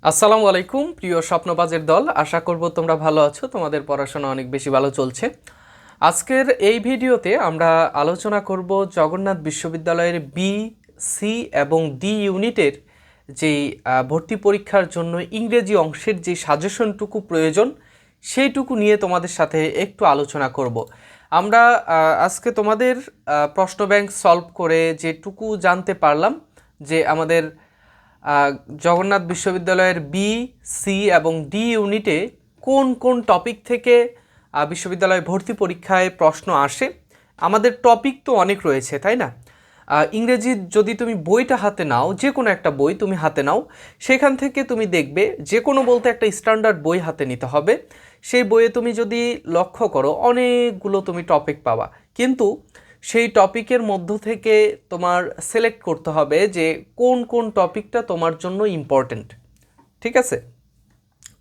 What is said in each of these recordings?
আসসালামু আলাইকুম প্রিয় স্বপ্নবাজের দল, আশা করব তোমরা ভালো আছো, তোমাদের পড়াশোনা অনেক বেশি ভালো চলছে। আজকের এই ভিডিওতে আমরা আলোচনা করব জগন্নাথ বিশ্ববিদ্যালয়ের বি, সি এবং ডি ইউনিটের যেই ভর্তি পরীক্ষার জন্য ইংরেজি অংশের যে সাজেশনটুকু প্রয়োজন সেইটুকু নিয়ে তোমাদের সাথে একটু আলোচনা করব। আমরা আজকে তোমাদের প্রশ্ন ব্যাংক সলভ করে যেটুকু জানতে পারলাম যে আমাদের জগন্নাথ বিশ্ববিদ্যালয়ের বি, সি এবং ডি ইউনিটে কোন কোন টপিক থেকে বিশ্ববিদ্যালয় ভর্তি পরীক্ষায় প্রশ্ন আসে। আমাদের টপিক তো অনেক রয়েছে, তাই না? ইংরেজি যদি তুমি বইটা হাতে নাও, যে কোনো একটা বই তুমি হাতে নাও, সেখান থেকে তুমি দেখবে যে কোনো বলতে একটা স্ট্যান্ডার্ড বই হাতে নিতে হবে। সেই বইয়ে তুমি যদি লক্ষ্য করো অনেকগুলো তুমি টপিক পাবা, কিন্তু সেই টপিকের মধ্য থেকে তোমার সিলেক্ট করতে হবে যে কোন কোন টপিকটা তোমার জন্য ইম্পর্টেন্ট। ঠিক আছে,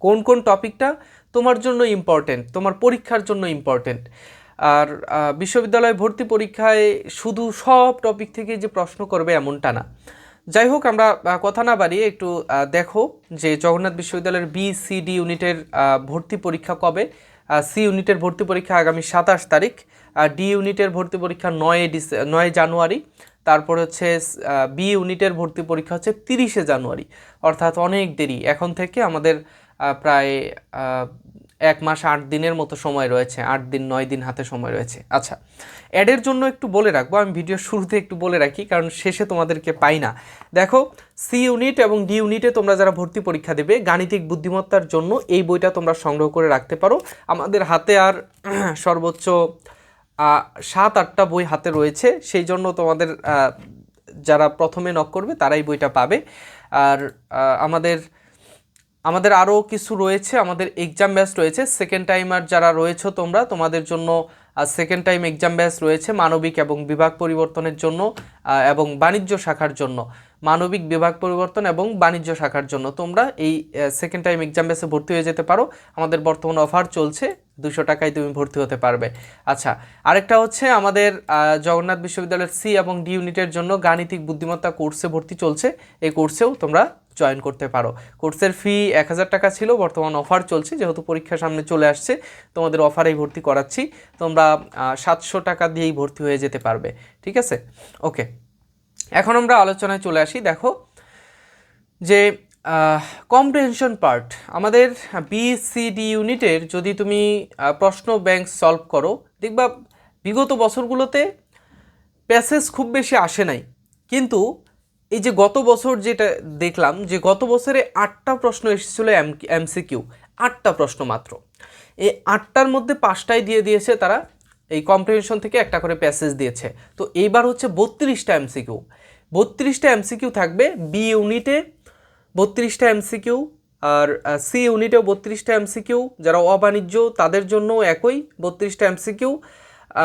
কোন কোন টপিকটা তোমার জন্য ইম্পর্টেন্ট, তোমার পরীক্ষার জন্য ইম্পর্টেন্ট। আর বিশ্ববিদ্যালয় ভর্তি পরীক্ষায় শুধু সব টপিক থেকে যে প্রশ্ন করবে এমনটা না। যাই হোক, আমরা কথা না বাড়িয়ে একটু দেখো যে জগন্নাথ বিশ্ববিদ্যালয়ের বি, সি, ডি ইউনিটের ভর্তি পরীক্ষা কবে। সি ইউনিটের ভর্তি পরীক্ষা আগামী 27 তারিখ, ডি ইউনিটের ভর্তি পরীক্ষা 9 জানুয়ারি, তারপর হচ্ছে বি ইউনিটের ভর্তি পরীক্ষা হচ্ছে 30 জানুয়ারি। অর্থাৎ অনেক দেরি, এখন থেকে আমাদের প্রায় 1 মাস 8 দিনের মতো সময় রয়েছে, 8 দিন 9 দিন হাতে সময় রয়েছে। আচ্ছা, অ্যাডের জন্য একটু বলে রাখবো, আমি ভিডিওর শুরুতে একটু বলে রাখি কারণ শেষে তোমাদেরকে পাই না। দেখো, সি ইউনিট এবং ডি ইউনিটে তোমরা যারা ভর্তি পরীক্ষা দেবে, গাণিতিক বুদ্ধিমত্তার জন্য এই বইটা তোমরা সংগ্রহ করে রাখতে পারো। আমাদের হাতে আর সর্বোচ্চ 7-8টা বই হাতে রয়েছে, সেই জন্য তোমাদের যারা প্রথমে নক করবে তারাই বইটা পাবে। আর আমাদের আমাদের আরও কিছু রয়েছে, আমাদের এক্সাম ব্যাচ রয়েছে। সেকেন্ড টাইমার যারা রয়েছে তোমরা, তোমাদের জন্য সেকেন্ড টাইম এক্সাম ব্যাচ রয়েছে মানবিক এবং বিভাগ পরিবর্তনের জন্য এবং বাণিজ্য শাখার জন্য। মানবিক বিভাগ পরিবর্তন এবং বাণিজ্য শাখার জন্য তোমরা এই সেকেন্ড টাইম এক্সাম ব্যাচে ভর্তি হয়ে যেতে পারো। আমাদের বর্তমানে অফার চলছে, 200 টাকায় তুমি ভর্তি হতে পারবে। আচ্ছা, আরেকটা হচ্ছে আমাদের জগন্নাথ বিশ্ববিদ্যালয়ের সি এবং ডি ইউনিটের জন্য গাণিতিক বুদ্ধিমত্তা কোর্সে ভর্তি চলছে। এই কোর্সেও তোমরা জয়েন করতে পারো। কোর্সের ফি 1000 টাকা ছিল, বর্তমান অফার চলছে, যেহেতু পরীক্ষা সামনে চলে আসছে তোমাদের অফারেই ভর্তি করাচ্ছি। তোমরা 700 টাকা দিয়েই ভর্তি হয়ে যেতে পারবে। ঠিক আছে, ওকে। এখন আমরা আলোচনায় চলে আসি। দেখো যে কম্প্রিহেনশন পার্ট, আমাদের বি, সি, ডি ইউনিটের যদি তুমি প্রশ্ন ব্যাংক সলভ করো, দেখবা বিগত বছরগুলোতে প্যাসেজ খুব বেশি আসে নাই, কিন্তু এই যে গত বছর যেটা দেখলাম যে গত বছরে 8টা প্রশ্ন এসেছিল এমসিকিউ, 8টা প্রশ্ন মাত্র। এই 8টার মধ্যে 5টাই দিয়ে দিয়েছে তারা, এই কম্প্রিহেনশন থেকে একটা করে প্যাসেজ দিয়েছে। তো এইবার হচ্ছে 32টা এমসিকিউ, 32টা এমসিকিউ থাকবে বি ইউনিটে, 32টা এমসিকিউ। আর সি ইউনিটেও 32টা এমসিকিউ, যারা অবাণিজ্য তাদের জন্য একই 32টা এমসিকিউ।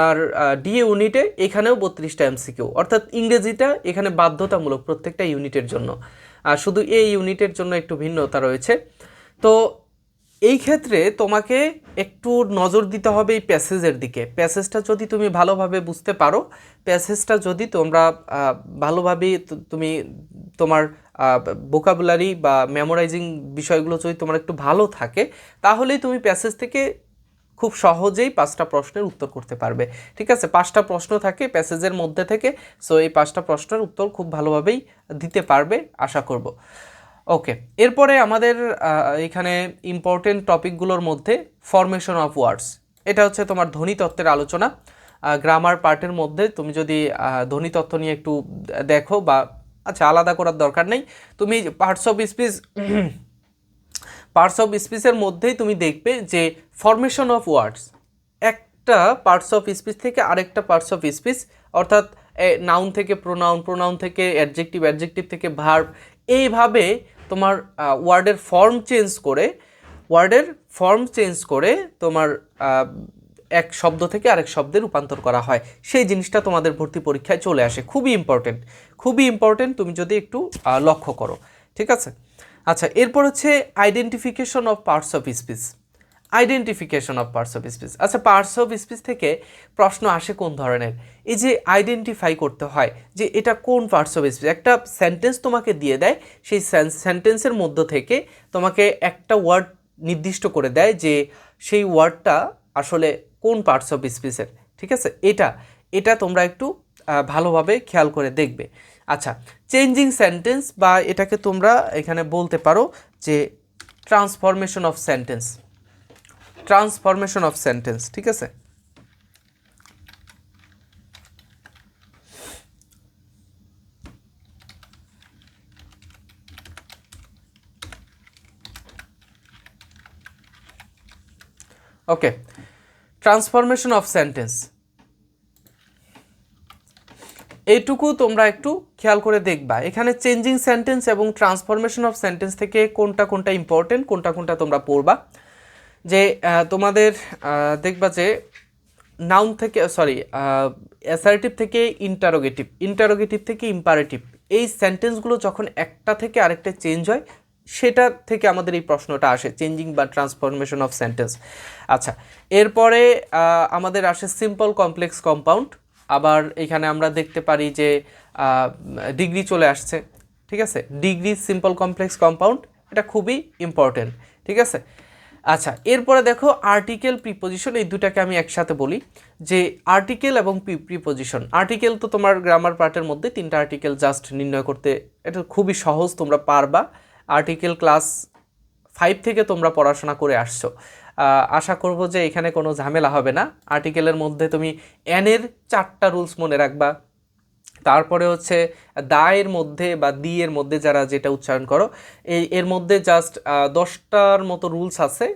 আর ডি ইউনিটে এখানেও 32টা এমসিকিউ, অর্থাৎ ইংরেজিটা এখানে বাধ্যতামূলক প্রত্যেকটা ইউনিটের জন্য। আর শুধু এই ইউনিটের জন্য একটু ভিন্নতা রয়েছে। তো এই ক্ষেত্রে তোমাকে একটু নজর দিতে হবে এই প্যাসেজের দিকে। প্যাসেজটা যদি তুমি ভালোভাবে বুঝতে পারো, প্যাসেজটা যদি তোমরা ভালোভাবে তুমি তোমার ভোকাবুলারি বা মেমোরাইজিং বিষয়গুলো যদি তোমার একটু ভালো থাকে, তাহলেই তুমি প্যাসেজ থেকে খুব সহজেই 5টা প্রশ্নের উত্তর করতে পারবে। ঠিক আছে, 5টা প্রশ্ন থাকে প্যাসেজের মধ্যে থেকে, সো এই 5টা প্রশ্নের উত্তর খুব ভালোভাবেই দিতে পারবে আশা করব। ওকে, এরপরে আমাদের এখানে ইম্পর্টেন্ট টপিকগুলোর মধ্যে ফরমেশন অফ ওয়ার্ডস, এটা হচ্ছে তোমার ধ্বনিতত্ত্বের আলোচনা। গ্রামার পার্টের মধ্যে তুমি যদি ধ্বনিতত্ত্ব নিয়ে একটু দেখো, বা আচ্ছা আলাদা করার দরকার নেই, তুমি পার্টস অফ স্পিচের মধ্যেই তুমি দেখবে যে ফরমেশন অফ ওয়ার্ডস, একটা পার্টস অফ স্পিচ থেকে আরেকটা পার্টস অফ স্পিচ, অর্থাৎ নাউন থেকে প্রোনাউন, প্রোনাউন থেকে অ্যাডজেক্টিভ, অ্যাডজেক্টিভ থেকে ভার্ব, এইভাবে তোমার ওয়ার্ডের ফর্ম চেঞ্জ করে তোমার এক শব্দ থেকে আরেক শব্দে রূপান্তর করা হয়। সেই জিনিসটা তোমাদের ভর্তি পরীক্ষায় চলে আসে, খুবই ইম্পর্টেন্ট, খুবই ইম্পর্টেন্ট, তুমি যদি একটু লক্ষ্য করো। ঠিক আছে, আচ্ছা, এরপর হচ্ছে identification of parts of speech. Identification of parts of speech. আচ্ছা, পার্টস অফ স্পিচ থেকে প্রশ্ন আসে কোন ধরনের? এই যে আইডেন্টিফাই করতে হয় যে এটা কোন পার্টস অফ স্পিচ। একটা সেন্টেন্স তোমাকে দিয়ে দেয়, সেই সেন্টেন্সের মধ্য থেকে তোমাকে একটা ওয়ার্ড নির্দিষ্ট করে দেয় যে সেই ওয়ার্ডটা আসলে কোন পার্টস অফ স্পিচের। ঠিক আছে, এটা এটা তোমরা একটু ভালোভাবে খেয়াল করে দেখবে। আচ্ছা, চেঞ্জিং সেন্টেন্স বা এটাকে তোমরা এখানে বলতে পারো যে transformation of sentence, transformation of sentence. ঠিক আছে, ওকে, ট্রান্সফরমেশন অফ সেন্টেন্স এইটুকু তোমরা একটু খেয়াল করে দেখবা। এখানে চেঞ্জিং সেন্টেন্স এবং ট্রান্সফরমেশন অফ সেন্টেন্স থেকে কোনটা কোনটা ইম্পর্টেন্ট, কোনটা কোনটা তোমরা পড়বা। যে তোমাদের দেখবা যে নাউন থেকে, সরি, অ্যাসার্টিভ থেকে ইন্টারোগেটিভ, ইন্টারোগেটিভ থেকে ইম্পারেটিভ, এই সেন্টেন্সগুলো যখন একটা থেকে আরেকটা চেঞ্জ হয় সেটা থেকে আমাদের এই প্রশ্নটা আসে, চেঞ্জিং বা ট্রান্সফরমেশন অফ সেন্টেন্স। আচ্ছা, এরপরে আমাদের আসে সিম্পল কমপ্লেক্স কম্পাউন্ড। আবার এখানে আমরা দেখতে পারি যে ডিগ্রি চলে আসছে। ঠিক আছে, ডিগ্রি, সিম্পল কমপ্লেক্স কম্পাউন্ড, এটা খুবই ইম্পর্টেন্ট। ঠিক আছে, আচ্ছা, এরপরে দেখো আর্টিকেল, প্রিপোজিশন, এই দুটাকে আমি একসাথে বলি যে আর্টিকেল এবং প্রিপোজিশন। আর্টিকেল তো তোমার গ্রামার পার্টের মধ্যে 3টা আর্টিকেল জাস্ট নির্ণয় করতে, এটা খুবই সহজ, তোমরা পারবা। আর্টিকেল ক্লাস 5 থেকে তোমরা পড়াশোনা করে আসছো, আশা করব যে এখানে কোনো ঝামেলা হবে না। আর্টিকেলের মধ্যে তুমি এর 4টা রুলস মনে রাখবা। তারপরে হচ্ছে দায়ের মধ্যে বা দি এর মধ্যে যারা যেটা উচ্চারণ করো, এর মধ্যে জাস্ট 10টার মতো রুলস আছে,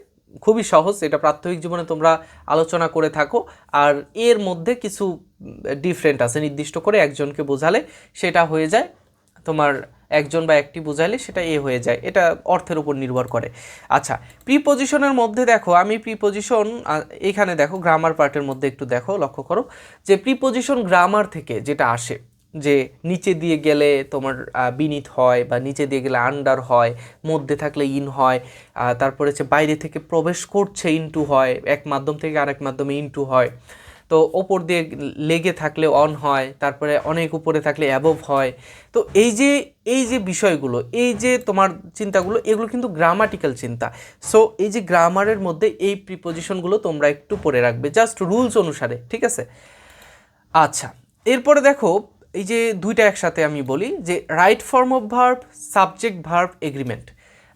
খুবই সহজ। এটা প্রাত্যহিক জীবনে তোমরা আলোচনা করে থাকো। আর এর মধ্যে কিছু ডিফারেন্ট আছে, নির্দিষ্ট করে একজনকে বোঝালে সেটা হয়ে যায় তোমার, একজন বা একটি বোঝাইলে সেটা হয়ে যায়, এটা অর্থের উপর নির্ভর করে। আচ্ছা, প্রিপোজিশনের মধ্যে দেখো, আমি প্রিপোজিশন এখানে দেখো গ্রামার পার্টের মধ্যে একটু দেখো, লক্ষ্য করো যে প্রিপোজিশন গ্রামার থেকে যেটা আসে, যে নিচে দিয়ে গেলে তোমার বিনিথ হয়, বা নিচে দিয়ে গেলে আন্ডার হয়, মধ্যে থাকলে ইন হয়, তারপরে হচ্ছে বাইরে থেকে প্রবেশ করছে ইনটু হয়, এক মাধ্যম থেকে আরেক মাধ্যমে ইনটু হয়, তো ওপর দিয়ে লেগে থাকলে অন হয়, তারপরে অনেক উপরে থাকলে অ্যাবভ হয়। তো এই যে বিষয়গুলো, এই যে তোমার চিন্তাগুলো, এগুলো কিন্তু গ্রামাটিক্যাল চিন্তা। সো এই যে গ্রামারের মধ্যে এই প্রিপোজিশনগুলো তোমরা একটু পড়ে রাখবে জাস্ট রুলস অনুসারে। ঠিক আছে, আচ্ছা, এরপরে দেখো এই যে দুইটা একসাথে আমি বলি যে right form of verb, subject verb, agreement.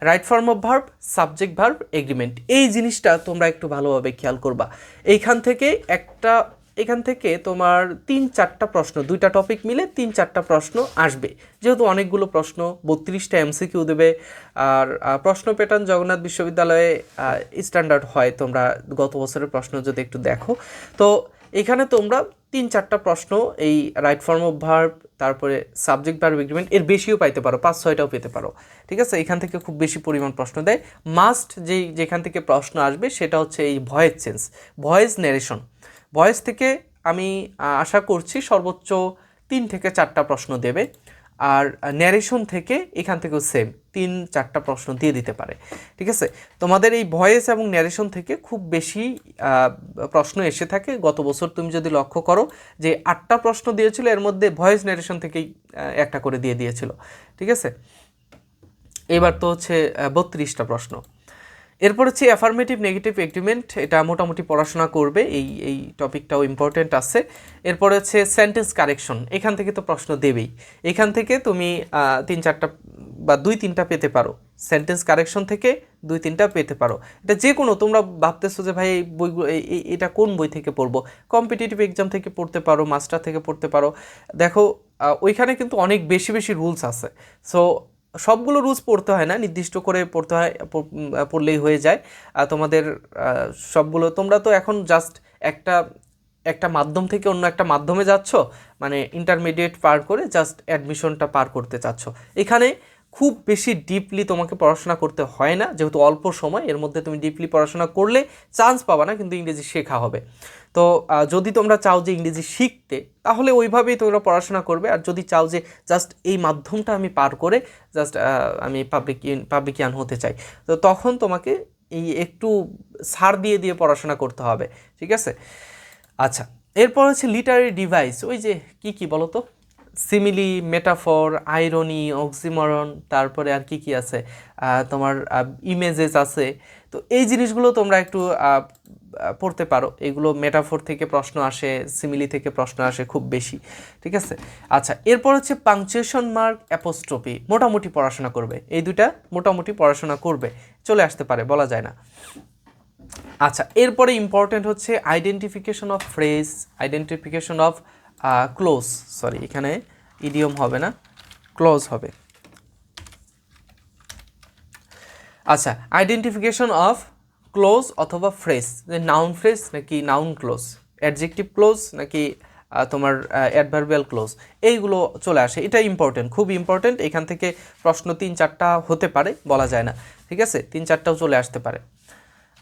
Right form of verb, subject verb, agreement, এই জিনিসটা তোমরা একটু ভালোভাবে খেয়াল করবা। এখান থেকে তোমার 3-4টা প্রশ্ন, 2টা টপিক মিলে 3-4টা প্রশ্ন আসবে, যেহেতু অনেকগুলো প্রশ্ন, 32টা এমসিকিউ দেবে। আর প্রশ্ন প্যাটার্ন জগন্নাথ বিশ্ববিদ্যালয়ে স্ট্যান্ডার্ড হয়, তোমরা গত বছরের প্রশ্ন যদি একটু দেখো, তো এখানে তোমরা 3-4টা প্রশ্ন এই রাইট ফর্ম অফ ভার্ব, তারপরে সাবজেক্ট ভার্ব, এগ্রিমেন্ট, এর বেশিও পাইতে পারো, 5-6টাও পেতে পারো। ঠিক আছে, এখান থেকে খুব বেশি পরিমাণ প্রশ্ন দেয়। মাস্ট যেখান থেকে প্রশ্ন আসবে সেটা হচ্ছে এই voice change, voice narration. Voice থেকে আমি আশা করছি সর্বোচ্চ 3 থেকে 4টা প্রশ্ন দেবে। আর ন্যারেশন থেকে এখান থেকেও সেম 3-4টা প্রশ্ন দিয়ে দিতে পারে। ঠিক আছে, তোমাদের এই ভয়েস এবং ন্যারেশন থেকে খুব বেশি প্রশ্ন এসে থাকে। গত বছর তুমি যদি লক্ষ্য করো যে 8টা প্রশ্ন দিয়েছিল, এর মধ্যে ভয়েস ন্যারেশন থেকেই একটা করে দিয়ে দিয়েছিল। ঠিক আছে, এবার তো হচ্ছে 32টা প্রশ্ন। এরপর হচ্ছে অ্যাফার্মেটিভ, নেগেটিভ, এগ্রিমেন্ট, এটা মোটামুটি পড়াশোনা করবে, এই টপিকটাও ইম্পর্টেন্ট আছে। এরপর হচ্ছে সেন্টেন্স কারেকশন, এখান থেকে তো প্রশ্ন দেবেই, এখান থেকে তুমি 3-4টা বা 2-3টা পেতে পারো। সেন্টেন্স কারেকশন থেকে 2-3টা পেতে পারো। এটা যে কোনো, তোমরা ভাবতেছো যে ভাই এই বইগুলো এটা কোন বই থেকে পড়বো, কম্পিটিটিভ এক্সাম থেকে পড়তে পারো, মাস্টার থেকে পড়তে পারো। দেখো ওইখানে কিন্তু অনেক বেশি বেশি রুলস আছে। সো সবগুলো রুলস পড়তে হয় না, নির্দিষ্ট করে পড়তে হয়, পড়লেই হয়ে যায়। তোমাদের সবগুলো, তোমরা তো এখন জাস্ট একটা মাধ্যম থেকে অন্য একটা মাধ্যমে যাচ্ছ, মানে ইন্টারমিডিয়েট পার করে জাস্ট অ্যাডমিশনটা পার করতে চাচ্ছ। এখানে খুব বেশি ডিপলি তোমাকে পড়াশোনা করতে হয় না, যেহেতু অল্প সময়, এর মধ্যে তুমি ডিপলি পড়াশোনা করলে চান্স পাবা না, কিন্তু ইংরেজি শেখা হবে। তো যদি তোমরা চাও যে ইংরেজি শিখতে, তাহলে ওইভাবেই তোমরা পড়াশোনা করবে। আর যদি চাও যে জাস্ট এই মাধ্যমটা আমি পার করে জাস্ট আমি পাবলিকিয়ান হতে চাই, তো তখন তোমাকে এই একটু ছাড় দিয়ে দিয়ে পড়াশোনা করতে হবে, ঠিক আছে। আচ্ছা, এরপর হচ্ছে লিটারি ডিভাইস, ওই যে কি বলো তো, সিমিলি, মেটাফর, আইরনি, অক্সিমরন, তারপরে আর কি আছে, তোমার ইমেজেস আছে। তো এই জিনিসগুলো তোমরা একটু পড়তে পারো, এগুলো মেটাফর থেকে প্রশ্ন আসে, সিমিলি থেকে প্রশ্ন আসে খুব বেশি, ঠিক আছে। আচ্ছা, এরপর হচ্ছে পাংচুয়েশন মার্ক, অ্যাপোস্ট্রফি, মোটামুটি পড়াশোনা করবে, এই দুটা মোটামুটি পড়াশোনা করবে, চলে আসতে পারে, বলা যায় না। আচ্ছা, এরপরে ইম্পর্টেন্ট হচ্ছে identification of phrase, identification of close, sorry এখানে ইডিয়ম হবে না, ক্লোজ হবে। আচ্ছা, আইডেন্টিফিকেশন অফ ক্লোজ অথবা ফ্রেজ, নাউন ফ্রেজ নাকি নাউন ক্লোজ, অ্যাডজেক্টিভ ক্লোজ নাকি তোমার অ্যাডভার্বিয়াল ক্লোজ, এইগুলো চলে আসে, এটা ইম্পর্টেন্ট, খুব ইম্পর্টেন্ট। এখান থেকে প্রশ্ন 3-4টা হতে পারে, বলা যায় না, ঠিক আছে, 3-4টাও চলে আসতে পারে।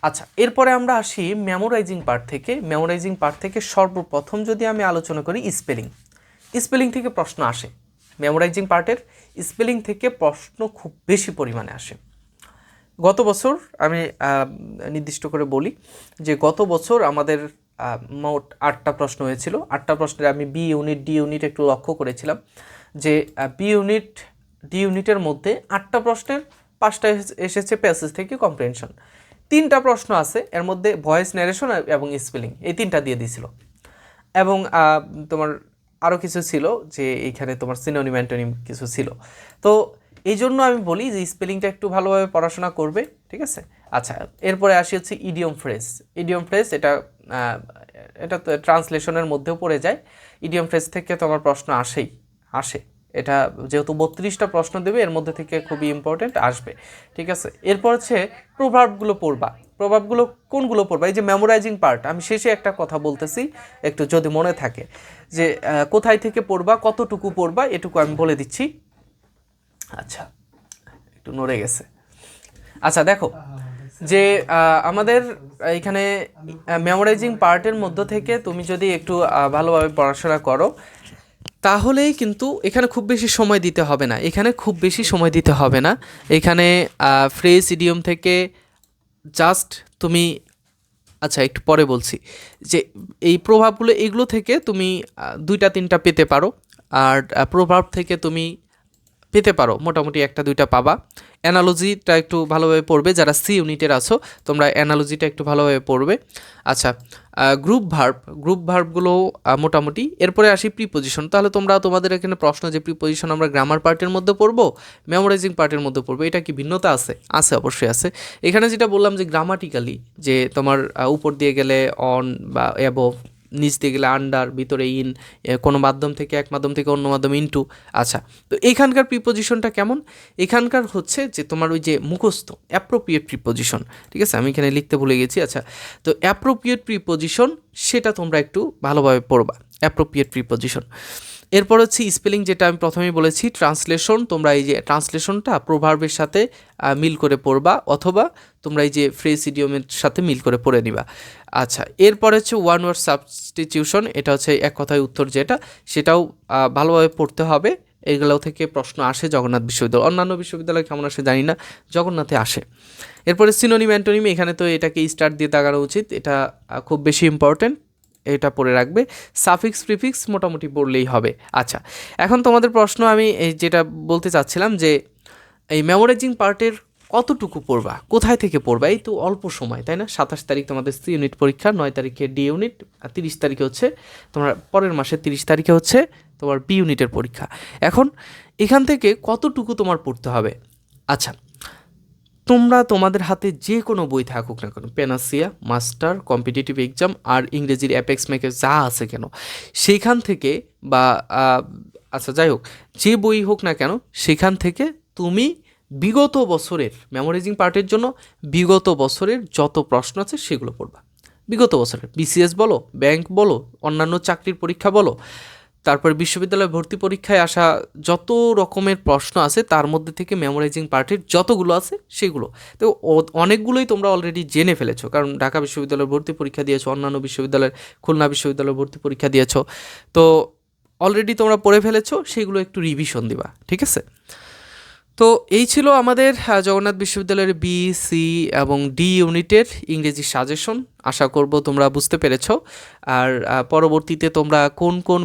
আচ্ছা, এরপরে আমরা আসি মেমোরাইজিং পার্ট থেকে। মেমোরাইজিং পার্ট থেকে সর্বপ্রথম যদি আমি আলোচনা করি স্পেলিং, স্পেলিং থেকে প্রশ্ন আসে, মেমোরাইজিং পার্টের স্পেলিং থেকে প্রশ্ন খুব বেশি পরিমাণে আসে। গত বছর আমি নির্দিষ্ট করে বলি যে গত বছর আমাদের মোট 8টা প্রশ্ন হয়েছিল। 8টা প্রশ্নের আমি বি ইউনিট, ডি ইউনিট একটু লক্ষ্য করেছিলাম যে বি ইউনিট, ডি ইউনিটের মধ্যে 8টা প্রশ্নের 5টা এসেছে প্যাসেজ থেকে কম্প্রিহেনশন, 3টা প্রশ্ন আছে এর মধ্যে ভয়েস ন্যারেশন এবং স্পেলিং, এই 3টা দিয়ে দিয়েছিল। এবং তোমার আরও কিছু ছিল যে এইখানে তোমার সিনোনিম অ্যান্টোনিম কিছু ছিল। তো এই জন্য আমি বলি যে স্পেলিংটা একটু ভালোভাবে পড়াশোনা করবে, ঠিক আছে। আচ্ছা, এরপরে আসি হচ্ছে ইডিয়ম ফ্রেজ। ইডিয়ম ফ্রেজ এটা তো ট্রান্সলেশনের মধ্যেও পড়ে যায়। ইডিয়ম ফ্রেজ থেকে তোমার প্রশ্ন আসে, এটা যেহেতু 32টা প্রশ্ন দেবে এর মধ্যে থেকে খুবই ইম্পর্টেন্ট আসবে, ঠিক আছে। এরপর হচ্ছে প্রভাবগুলো পড়বা। প্রভাবগুলো কোনগুলো পড়বা, এই যে মেমোরাইজিং পার্ট, আমি শেষে একটা কথা বলতেছি একটু যদি মনে থাকে, যে কোথায় থেকে পড়বা, কতটুকু পড়বা, এটুকু আমি বলে দিচ্ছি। আচ্ছা, একটু নড়ে গেছে। আচ্ছা, দেখো যে আমাদের এখানে মেমোরাইজিং পার্টের মধ্য থেকে তুমি যদি একটু ভালোভাবে পড়াশোনা করো তাহলেই কিন্তু এখানে খুব বেশি সময় দিতে হবে না, এখানে ফ্রেজ ইডিয়ম থেকে জাস্ট তুমি, আচ্ছা একটু পরে বলছি, যে এই প্রভাবগুলো এগুলো থেকে তুমি 2-3টা পেতে পারো, আর প্রভাব থেকে তুমি পেতে পারো মোটামুটি 1-2টা পাবা। অ্যানালজিটা একটু ভালোভাবে পড়বে, যারা সি ইউনিটের আছো তোমরা অ্যানালজিটা একটু ভালোভাবে পড়বে। আচ্ছা, গ্রুপ ভার্বগুলো মোটামুটি। এরপরে আসি প্রিপোজিশন, তাহলে তোমরা তোমাদের এখানে প্রশ্ন যে প্রিপোজিশন আমরা গ্রামার পার্টের মধ্যে পড়বো, মেমোরাইজিং পার্টের মধ্যে পড়বো, এটা কি ভিন্নতা আছে? অবশ্যই আছে। এখানে যেটা বললাম যে গ্রামাটিক্যালি, যে তোমার উপর দিয়ে গেলে অন বা অ্যাবভ, নিচ দিয়ে গেলে আন্ডার, ভিতরে ইন, কোনো মাধ্যম থেকে এক মাধ্যম থেকে অন্য মাধ্যম ইনটু। আচ্ছা, তো এইখানকার প্রিপোজিশনটা কেমন? এখানকার হচ্ছে যে তোমার ওই যে মুখস্থ অ্যাপ্রোপ্রিয়েট প্রিপোজিশন, ঠিক আছে, আমি এখানে লিখতে ভুলে গেছি। আচ্ছা, তো অ্যাপ্রোপ্রিয়েট প্রিপোজিশন সেটা তোমরা একটু ভালোভাবে পড়বা, অ্যাপ্রোপ্রিয়েট প্রিপোজিশন। এরপর হচ্ছে স্পেলিং, যেটা আমি প্রথমেই বলেছি। ট্রান্সলেশন, তোমরা এই যে ট্রান্সলেশনটা প্রভার্বের সাথে মিল করে পড়বা, অথবা তোমরা এই যে ফ্রেজ ইডিয়মের সাথে মিল করে পড়ে নিবা। আচ্ছা, এরপর হচ্ছে ওয়ান ওয়ার্ড সাবস্টিটিউশন, এটা হচ্ছে এক কথায় উত্তর, যেটা সেটাও ভালোভাবে পড়তে হবে। এগুলো থেকে প্রশ্ন আসে জগন্নাথ বিশ্ববিদ্যালয়, অন্যান্য বিশ্ববিদ্যালয় কেমন আসে জানি না, জগন্নাথে আসে। এরপরে সিনোনিম অ্যান্টোনিম, এখানে তো এটাকে স্টার দিয়ে দাগানো উচিত, এটা খুব বেশি ইম্পর্টেন্ট, এটা পড়ে রাখবে। সাফিক্স প্রিফিক্স মোটামুটি পড়লেই হবে। আচ্ছা, এখন তোমাদের প্রশ্ন আমি যেটা বলতে চাচ্ছিলাম যে এই মেমোরাইজিং পার্টের কতটুকু পড়বা, কোথায় থেকে পড়বা? এই তো অল্প সময়, তাই না? 27 তারিখ তোমাদের সি ইউনিট পরীক্ষা, 9 তারিখে ডি ইউনিট, আর 30 তারিখে হচ্ছে তোমার পরের মাসের 30 তারিখে হচ্ছে তোমার বি ইউনিটের পরীক্ষা। এখন এখান থেকে কতটুকু তোমার পড়তে হবে? আচ্ছা, তোমরা তোমাদের হাতে যে কোনো বই থাকুক না কেন, প্যানাসিয়া, মাস্টার, কম্পিটিটিভ এক্সাম আর ইংরেজির অ্যাপেক্স ম্যাকের যা আছে কেন, সেইখান থেকে বা আচ্ছা যাই হোক, যে বই হোক না কেন সেখান থেকে তুমি বিগত বছরের মেমোরাইজিং পার্টের জন্য বিগত বছরের যত প্রশ্ন আছে সেগুলো পড়বা। বিগত বছরের বিসিএস বলো, ব্যাংক বলো, অন্যান্য চাকরির পরীক্ষা বলো, তারপর বিশ্ববিদ্যালয় ভর্তি পরীক্ষায় আসা যত রকমের প্রশ্ন আছে তার মধ্যে থেকে মেমোরাইজিং পার্টের যতগুলো আছে সেগুলো তো অনেকগুলোই তোমরা অলরেডি জেনে ফেলেছো, কারণ ঢাকা বিশ্ববিদ্যালয়ের ভর্তি পরীক্ষা দিয়েছো, অন্যান্য বিশ্ববিদ্যালয়ের খুলনা বিশ্ববিদ্যালয়ের ভর্তি পরীক্ষা দিয়েছো, তো অলরেডি তোমরা পড়ে ফেলেছো, সেগুলো একটু রিভিশন দিবা, ঠিক আছে। তো এই ছিল আমাদের জগন্নাথ বিশ্ববিদ্যালয়ের বি, সি এবং ডি ইউনিটের ইংরেজি সাজেশন। আশা করব তোমরা বুঝতে পেরেছো। আর পরবর্তীতে তোমরা কোন কোন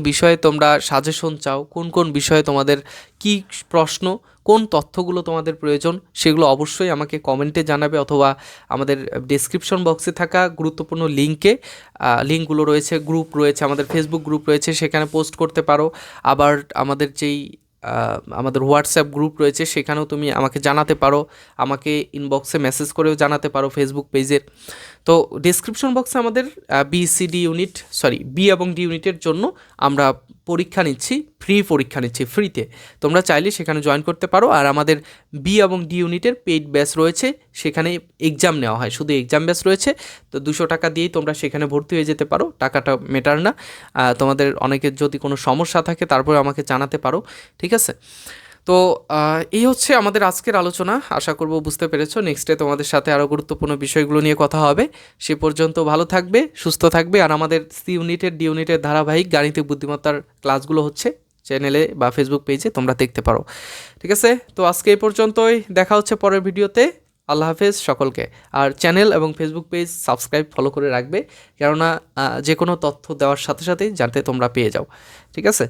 বিষয়ে তোমরা সাজেশন চাও, কোন কোন বিষয়ে তোমাদের কি প্রশ্ন, কোন তথ্যগুলো তোমাদের প্রয়োজন, সেগুলো অবশ্যই আমাকে কমেন্টে জানাবে, অথবা আমাদের ডেসক্রিপশন বক্সে থাকা গুরুত্বপূর্ণ লিঙ্কগুলো রয়েছে, গ্রুপ রয়েছে, আমাদের ফেসবুক গ্রুপ রয়েছে, সেখানে পোস্ট করতে পারো। আবার আমাদের হোয়াটসঅ্যাপ গ্রুপ রয়েছে, সেখানেও তুমি আমাকে জানাতে পারো, আমাকে ইনবক্সে মেসেজ করেও জানাতে পারো ফেসবুক পেজের। তো ডেসক্রিপশন বক্সে আমাদের বি এবং ডি ইউনিটের জন্য আমরা ফ্রি পরীক্ষা নিচ্ছি ফ্রিতে। তোমরা চাইলে সেখানে জয়েন করতে পারো। আর আমাদের বি এবং ডি ইউনিটের পেইড ব্যাচ রয়েছে, সেখানে এক্সাম নেওয়া হয়, শুধু এক্সাম ব্যাচ রয়েছে। তো 200 টাকা দিয়েই তোমরা সেখানে ভর্তি হয়ে যেতে পারো, টাকাটা ম্যাটার না। তোমাদের অনেকের যদি কোনো সমস্যা থাকে তারপরে আমাকে জানাতে পারো, ঠিক আছে? তো এই হচ্ছে আমাদের আজকের আলোচনা। আশা করব বুঝতে পেরেছো। নেক্সটে তোমাদের সাথে আরও গুরুত্বপূর্ণ বিষয়গুলো নিয়ে কথা হবে। সে পর্যন্ত ভালো থাকবে, সুস্থ থাকবে। আর আমাদের সি ইউনিটের, ডি ইউনিটের ধারাবাহিক গাণিতিক বুদ্ধিমত্তার ক্লাসগুলো হচ্ছে চ্যানেলে বা ফেসবুক পেজে, তোমরা দেখতে পারো, ঠিক আছে? তো আজকে এই পর্যন্তই, দেখা হচ্ছে পরের ভিডিওতে। আল্লাহ হাফেজ সকলকে। আর চ্যানেল এবং ফেসবুক পেজ সাবস্ক্রাইব, ফলো করে রাখবে, কেননা যে কোনো তথ্য দেওয়ার সাথে সাথেই যাতে তোমরা পেয়ে যাও, ঠিক আছে?